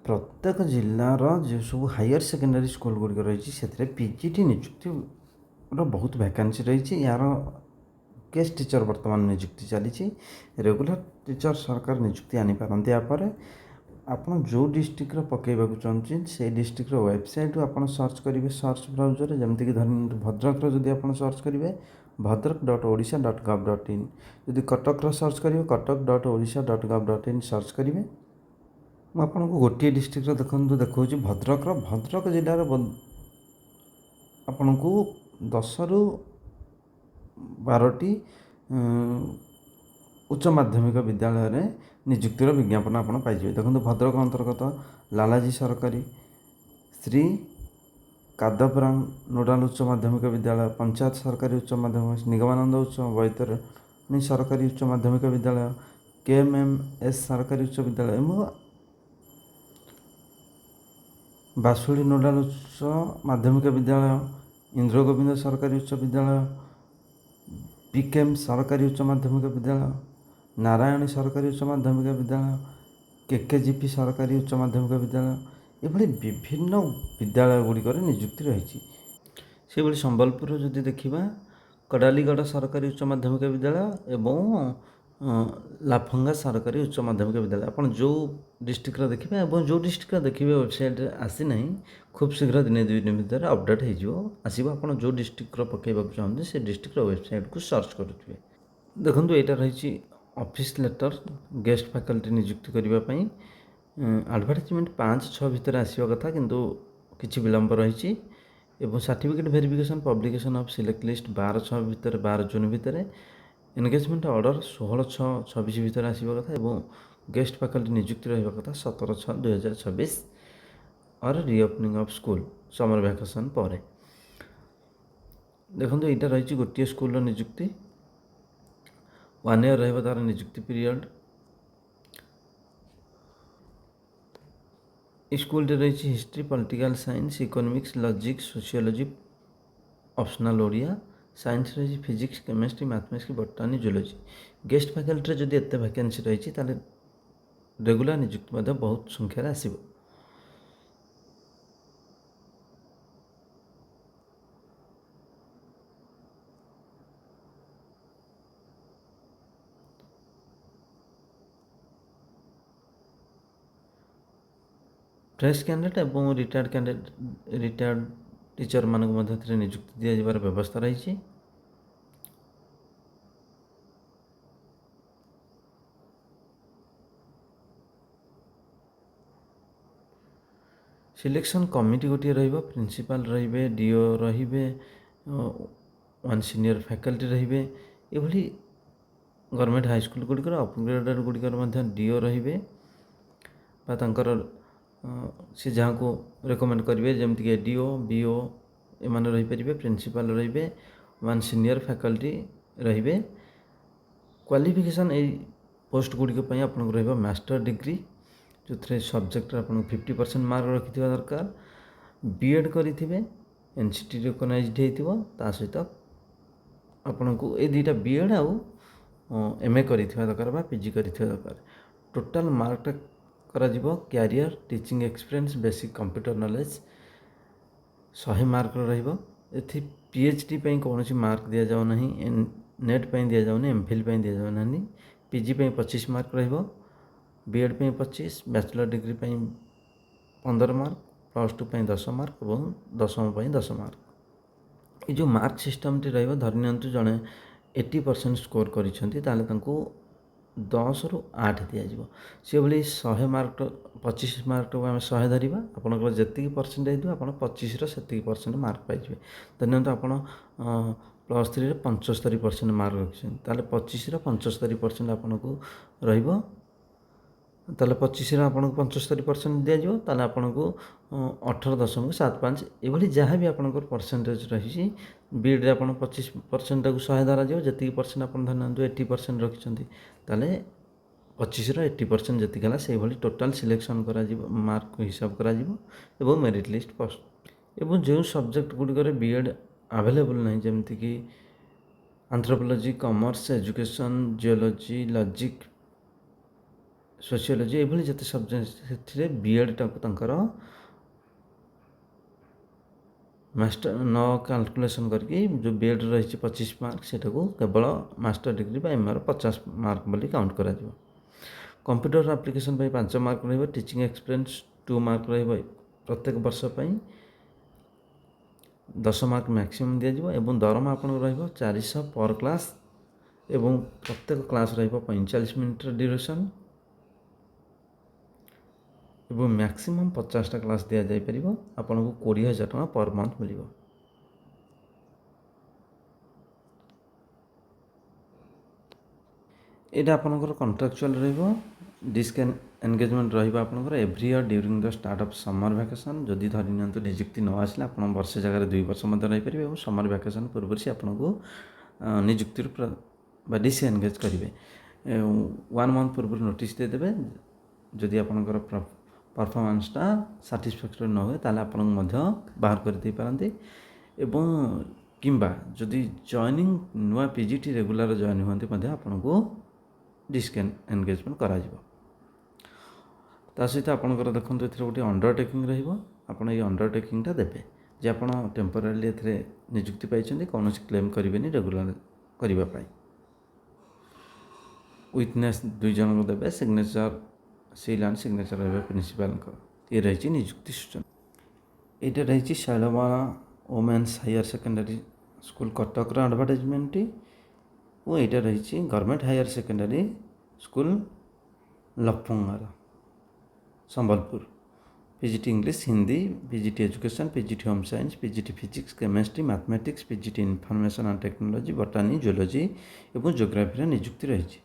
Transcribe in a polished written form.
ପ୍ରତ୍ୟେକ ଜିଲ୍ଲାର ଯେଉଁ ସବୁ ହାୟର ସେକେଣ୍ଡାରୀ ସ୍କୁଲ ଗୁଡ଼ିକ ରହିଛି ସେଥିରେ ପିଜିଟି ନିଯୁକ୍ତିର ବହୁତ ଭ୍ୟାକାନ୍ସି ରହିଛି। ଏହାର ଗେଷ୍ଟ ଟିଚର ବର୍ତ୍ତମାନ ନିଯୁକ୍ତି ଚାଲିଛି। ରେଗୁଲାର ଟିଚର ସରକାର ନିଯୁକ୍ତି ଆଣିପାରନ୍ତି। ଏହାପରେ ଆପଣ ଯେଉଁ ଡିଷ୍ଟ୍ରିକ୍ଟର ପକାଇବାକୁ ଚାହୁଁଛନ୍ତି ସେଇ ଡିଷ୍ଟ୍ରିକ୍ଟର ୱେବସାଇଟ୍ରୁ ଆପଣ ସର୍ଚ୍ଚ କରିବେ ସର୍ଚ୍ଚ ବ୍ରାଉଜରରେ। ଯେମିତିକି ଧରିନିଅନ୍ତୁ ଭଦ୍ରକର ଯଦି ଆପଣ ସର୍ଚ୍ଚ କରିବେ ଭଦ୍ରକ.ଓଡ଼ିଶା.gov.in, ଯଦି କଟକର ସର୍ଚ୍ଚ କରିବେ କଟକ.ଓଡ଼ିଶା.gov.in ସର୍ଚ୍ଚ କରିବେ। ମୁଁ ଆପଣଙ୍କୁ ଗୋଟିଏ ଡିଷ୍ଟ୍ରିକ୍ଟର ଦେଖାଉଛି ଭଦ୍ରକ ଜିଲ୍ଲାର ଆପଣଙ୍କୁ 10ରୁ 12ଟି ଉଚ୍ଚ ମାଧ୍ୟମିକ ବିଦ୍ୟାଳୟରେ ନିଯୁକ୍ତିର ବିଜ୍ଞାପନ ଆପଣ ପାଇଯିବେ। ଦେଖନ୍ତୁ ଭଦ୍ରକ ଅନ୍ତର୍ଗତ ଲାଲାଜୀ ସରକାରୀ, ଶ୍ରୀ କାଦବରାମ ନୋଡାଲ ଉଚ୍ଚ ମାଧ୍ୟମିକ ବିଦ୍ୟାଳୟ, ପଞ୍ଚାୟତ ସରକାରୀ ଉଚ୍ଚ ମାଧ୍ୟମିକ, ନିଗମାନନ୍ଦ ଉଚ୍ଚ ବୈତରଣୀ ସରକାରୀ ଉଚ୍ଚ ମାଧ୍ୟମିକ ବିଦ୍ୟାଳୟ, KMS ସରକାରୀ ଉଚ୍ଚ ବିଦ୍ୟାଳୟ ଏବଂ ବାସୁଳି ନୋଡାଲ ଉଚ୍ଚ ମାଧ୍ୟମିକ ବିଦ୍ୟାଳୟ, ଇନ୍ଦ୍ରଗୋବିନ୍ଦ ସରକାରୀ ଉଚ୍ଚ ବିଦ୍ୟାଳୟ, PKM ସରକାରୀ ଉଚ୍ଚ ମାଧ୍ୟମିକ ବିଦ୍ୟାଳୟ, ନାରାୟଣୀ ସରକାରୀ ଉଚ୍ଚ ମାଧ୍ୟମିକ ବିଦ୍ୟାଳୟ, KKGP ସରକାରୀ ଉଚ୍ଚ ମାଧ୍ୟମିକ ବିଦ୍ୟାଳୟ, ଏଭଳି ବିଭିନ୍ନ ବିଦ୍ୟାଳୟ ଗୁଡ଼ିକରେ ନିଯୁକ୍ତି ରହିଛି। ସେହିଭଳି ସମ୍ବଲପୁରରୁ ଯଦି ଦେଖିବା କଡାଲିଗଡ଼ ସରକାରୀ ଉଚ୍ଚ ମାଧ୍ୟମିକ ବିଦ୍ୟାଳୟ ଏବଂ ଲାଫଙ୍ଗା ସରକାରୀ ଉଚ୍ଚ ମାଧ୍ୟମିକ ବିଦ୍ୟାଳୟ। ଆପଣ ଯେଉଁ ଡିଷ୍ଟ୍ରିକ୍ଟର ଦେଖିବେ ଏବଂ ଯେଉଁ ଡିଷ୍ଟ୍ରିକ୍ଟର ଦେଖିବେ ୱେବସାଇଟ୍ରେ ଆସିନାହିଁ, ଖୁବ୍ ଶୀଘ୍ର ଦିନେ ଦୁଇ ଦିନ ଭିତରେ ଅପଡ଼େଟ୍ ହୋଇଯିବ ଆସିବ। ଆପଣ ଯେଉଁ ଡିଷ୍ଟ୍ରିକ୍ଟର ପକାଇବାକୁ ଚାହୁଁଛନ୍ତି ସେ ଡିଷ୍ଟ୍ରିକ୍ଟର ୱେବସାଇଟ୍କୁ ସର୍ଚ୍ଚ କରୁଥିବେ। ଦେଖନ୍ତୁ ଏଇଟା ରହିଛି ଅଫିସ୍ ଲେଟର ଗେଷ୍ଟ ଫ୍ୟାକଲ୍ଟି ନିଯୁକ୍ତି କରିବା ପାଇଁ। ଆଡ଼ଭାର୍ଟାଇଜମେଣ୍ଟ 5-6 ଭିତରେ ଆସିବା କଥା କିନ୍ତୁ କିଛି ବିଳମ୍ବ ରହିଛି। ଏବଂ certificate verification publication of select list 12/6 ଭିତରେ 12 ଜୁନ୍ ଭିତରେ। ଏନଗେଜମେଣ୍ଟ ଅର୍ଡ଼ର 16/6/24 ଭିତରେ ଆସିବା କଥା ଏବଂ ଗେଷ୍ଟ ଫ୍ୟାକଲ୍ଟି ନିଯୁକ୍ତି ରହିବା କଥା 17/6/2026 ଅର୍ ରିଓପନିଂ ଅଫ୍ ସ୍କୁଲ ସମର ଭ୍ୟାକେସନ୍ ପରେ। ଦେଖନ୍ତୁ ଏଇଟା ରହିଛି ଗୋଟିଏ ସ୍କୁଲର ନିଯୁକ୍ତି, 1 ଇୟର ରହିବ ତା'ର ନିଯୁକ୍ତି ପିରିୟଡ଼। এই ସ୍କୁଲରେ ରହିଛି history, political science, economics, logics, sociology, optional Odia, science ରହିଛି physics, chemistry, mathematics, botany, zoology. Guest ଫ୍ୟାକଲ୍ଟିରେ ଯଦି ଏତେ ଭ୍ୟାକେନ୍ସି ରହିଛି ତାହେଲେ ରେଗୁଲାର ନିଯୁକ୍ତି ମଧ୍ୟ ବହୁତ ସଂଖ୍ୟାରେ ଆସିବ। ଫ୍ରେଶ୍ କ୍ୟାଣ୍ଡିଡେଟ୍ ଏବଂ ରିଟାୟାର୍ଡ଼ ଟିଚରମାନଙ୍କୁ ମଧ୍ୟ ଏଥିରେ ନିଯୁକ୍ତି ଦିଆଯିବାର ବ୍ୟବସ୍ଥା ରହିଛି। ସିଲେକ୍ସନ୍ କମିଟି ଗୋଟିଏ ରହିବ, ପ୍ରିନ୍ସିପାଲ୍ ରହିବେ, DO ରହିବେ, 1 ସିନିୟର ଫ୍ୟାକଲ୍ଟି ରହିବେ। ଏଭଳି ଗଭର୍ଣ୍ଣମେଣ୍ଟ ହାଇସ୍କୁଲ ଗୁଡ଼ିକର ଅପଗ୍ରେଡେଡ଼ ଗୁଡ଼ିକର ମଧ୍ୟ DO ରହିବେ ବା ତାଙ୍କର ସେ ଯାହାକୁ ରେକମେଣ୍ଡ କରିବେ ଯେମିତିକି ADO, BO ଏମାନେ ରହିପାରିବେ। ପ୍ରିନ୍ସିପାଲ୍ ରହିବେ, 1 ସିନିୟର ଫ୍ୟାକଲ୍ଟି ରହିବେ। କ୍ୱାଲିଫିକେସନ୍ ଏଇ ପୋଷ୍ଟ ଗୁଡ଼ିକ ପାଇଁ ଆପଣଙ୍କୁ ରହିବ ମାଷ୍ଟର ଡିଗ୍ରୀ, ଯେଉଁଥିରେ ସବଜେକ୍ଟରେ ଆପଣଙ୍କୁ 50% ମାର୍କ ରଖିଥିବା ଦରକାର। BEd କରିଥିବେ, NCT ରେକଗ୍ନାଇଜ୍ଡ ହେଇଥିବ। ତା ସହିତ ଆପଣଙ୍କୁ ଏଇ ଦୁଇଟା BEd ଆଉ MA କରିଥିବା ଦରକାର ବା PG କରିଥିବା ଦରକାର। ଟୋଟାଲ ମାର୍କଟା କରାଯିବ career, teaching experience, basic computer knowledge 100 ମାର୍କର ରହିବ। ଏଥି PhD ପାଇଁ କୌଣସି ମାର୍କ ଦିଆଯାଉ ନାହିଁ, ନେଟ୍ ପାଇଁ ଦିଆଯାଉନି, MPhil ପାଇଁ ଦିଆଯାଉ ନାହିଁ। PG ପାଇଁ 25 ମାର୍କ ରହିବ, BEd ପାଇଁ 25, ବ୍ୟାଚଲର ଡିଗ୍ରୀ ପାଇଁ 15 ମାର୍କ, +2 ପାଇଁ 10 ମାର୍କ ଏବଂ ଦଶମ ପାଇଁ 10 ମାର୍କ। ଏ ଯେଉଁ ମାର୍କ ସିଷ୍ଟମଟି ରହିବ, ଧରି ନିଅନ୍ତୁ ଜଣେ 80% ସ୍କୋର କରିଛନ୍ତି ତାହେଲେ ତାଙ୍କୁ 10ରୁ 8 ଦିଆଯିବ। ସେଭଳି 100 ମାର୍କ 25 ମାର୍କଟାକୁ ଆମେ 100 ଧରିବା, ଆପଣଙ୍କର ଯେତିକି ପରସେଣ୍ଟ ହେଇଥିବ ଆପଣ 25ର ସେତିକି ପରସେଣ୍ଟ ମାର୍କ ପାଇଯିବେ। ଧରି ନିଅନ୍ତୁ ଆପଣ +3ରେ 75% ମାର୍କ ରଖିଛନ୍ତି, ତାହେଲେ 25ର 75% ଆପଣଙ୍କୁ ରହିବ। ତାହେଲେ 25ରେ ଆପଣଙ୍କୁ 75% ଦିଆଯିବ, ତାହେଲେ ଆପଣଙ୍କୁ 18.75 ଏଭଳି ଯାହା ବି ଆପଣଙ୍କର ପରସେଣ୍ଟେଜ ରହିଛି। BEdରେ ଆପଣ 25%ଟାକୁ 100 ଧରାଯିବ, ଯେତିକି ପରସେଣ୍ଟ ଆପଣ ଧରି ନିଅନ୍ତୁ 80% ରଖିଛନ୍ତି ତାହେଲେ 25ର 80% ଯେତିକି ହେଲା ସେଇଭଳି ଟୋଟାଲ ସିଲେକ୍ସନ୍ କରାଯିବ, ମାର୍କ ହିସାବ କରାଯିବ ଏବଂ ମେରିଟ୍ ଲିଷ୍ଟ ପୋଷ୍ଟ। ଏବଂ ଯେଉଁ ସବଜେକ୍ଟ ଗୁଡ଼ିକରେ BEd ଆଭେଲେବୁଲ୍ ନାହିଁ ଯେମିତିକି anthropology, commerce, education, geology, logic, sociology ଏଭଳି ଯେତେ ସବଜେକ୍ଟ ସେଥିରେ ବିଏଡ଼୍ଟାକୁ ତାଙ୍କର ମାଷ୍ଟର ନ କାଲକୁଲେସନ୍ କରିକି ଯେଉଁ ବିଏଡ଼୍ ରହିଛି 25 ମାର୍କ ସେଟାକୁ କେବଳ ମାଷ୍ଟର ଡିଗ୍ରୀ ବା ଏମ୍ଏର 50 ମାର୍କ ବୋଲି କାଉଣ୍ଟ କରାଯିବ। କମ୍ପ୍ୟୁଟର ଆପ୍ଲିକେସନ୍ ପାଇଁ 5 ମାର୍କ ରହିବ। ଟିଚିଂ ଏକ୍ସପିରିଏନ୍ସ 2 ମାର୍କ ରହିବ ପ୍ରତ୍ୟେକ ବର୍ଷ ପାଇଁ। 10 ମାର୍କ ମ୍ୟାକ୍ସିମମ୍ ଦିଆଯିବ ଏବଂ ଦରମା ଆପଣଙ୍କର ରହିବ 400 ପର କ୍ଲାସ୍ ଏବଂ ପ୍ରତ୍ୟେକ କ୍ଲାସ୍ ରହିବ 45 ମିନିଟ୍ର ଡ୍ୟୁରେସନ୍ ଏବଂ ମ୍ୟାକ୍ସିମମ୍ 50ଟା କ୍ଲାସ୍ ଦିଆଯାଇପାରିବ। ଆପଣଙ୍କୁ 20,000 ଟଙ୍କା ପର ମନ୍ଥ ମିଳିବ। ଏଇଟା ଆପଣଙ୍କର କଣ୍ଟ୍ରାକ୍ଚୁଆଲ୍ ରହିବ। ଡିସ୍କ ଏନ୍ଗେଜମେଣ୍ଟ ରହିବ ଆପଣଙ୍କର every year during the start of summer vacation. ଯଦି ଧରି ନିଅନ୍ତୁ ନିଯୁକ୍ତି ନ ଆସିଲେ ଆପଣ ବର୍ଷେ ଜାଗାରେ 2 ବର୍ଷ ମଧ୍ୟ ରହିପାରିବେ ଏବଂ ସମର୍ ଭ୍ୟାକେସନ୍ ପୂର୍ବରୁ ସେ ଆପଣଙ୍କୁ ନିଯୁକ୍ତିରୁ ବା ଡିସ୍ଏନ୍ଗେଜ୍ କରିବେ। 1 ମନ୍ଥ ପୂର୍ବରୁ ନୋଟିସ୍ ଦେଇଦେବେ। ଯଦି ଆପଣଙ୍କର ପରଫର୍ମାନ୍ସଟା ସାଟିସ୍ଫାକ୍ଟୋରି ନ ହୁଏ ତାହେଲେ ଆପଣଙ୍କୁ ମଧ୍ୟ ବାହାର କରିଦେଇପାରନ୍ତି ଏବଂ କିମ୍ବା ଯଦି ଜଏନିଂ ନୂଆ PGT ରେଗୁଲାର ଜଏନ୍ ହୁଅନ୍ତି ମଧ୍ୟ ଆପଣଙ୍କୁ ଡିସ୍କ ଏନ୍ଗେଜମେଣ୍ଟ କରାଯିବ। ତା ସହିତ ଆପଣଙ୍କର ଦେଖନ୍ତୁ ଏଥିରେ ଗୋଟିଏ ଅଣ୍ଡରଟେକିଂ ରହିବ। ଆପଣ ଏଇ ଅଣ୍ଡରଟେକିଂଟା ଦେବେ ଯେ ଆପଣ ଟେମ୍ପୋରାରିଲି ଏଥିରେ ନିଯୁକ୍ତି ପାଇଛନ୍ତି, କୌଣସି କ୍ଲେମ୍ କରିବେନି ରେଗୁଲାର କରିବା ପାଇଁ। ୱିଟନେସ୍ 2 ଜଣଙ୍କୁ ଦେବେ। ସିଗ୍ନେଚର ସିଲ୍ ଆଣ୍ଡ ସିଗ୍ନେଚର ରହିବ ପ୍ରିନ୍ସିପାଲଙ୍କ। ଇଏ ରହିଛି ନିଯୁକ୍ତି ସୂଚନା। ଏଇଟା ରହିଛି Sailabala women's higher secondary school କଟକର ଆଡ଼ଭର୍ଟାଇଜମେଣ୍ଟଟି ଓ ଏଇଟା ରହିଛି ଗଭର୍ଣ୍ଣମେଣ୍ଟ ହାୟର ସେକେଣ୍ଡାରୀ ସ୍କୁଲ ଲଫଙ୍ଗାର Sambalpur. PGT English, Hindi, PGT education, PGT home science, PGT physics, chemistry, mathematics, PGT information and technology, botany, zoology ଏବଂ ଜୋଗ୍ରାଫିରେ ନିଯୁକ୍ତି ରହିଛି।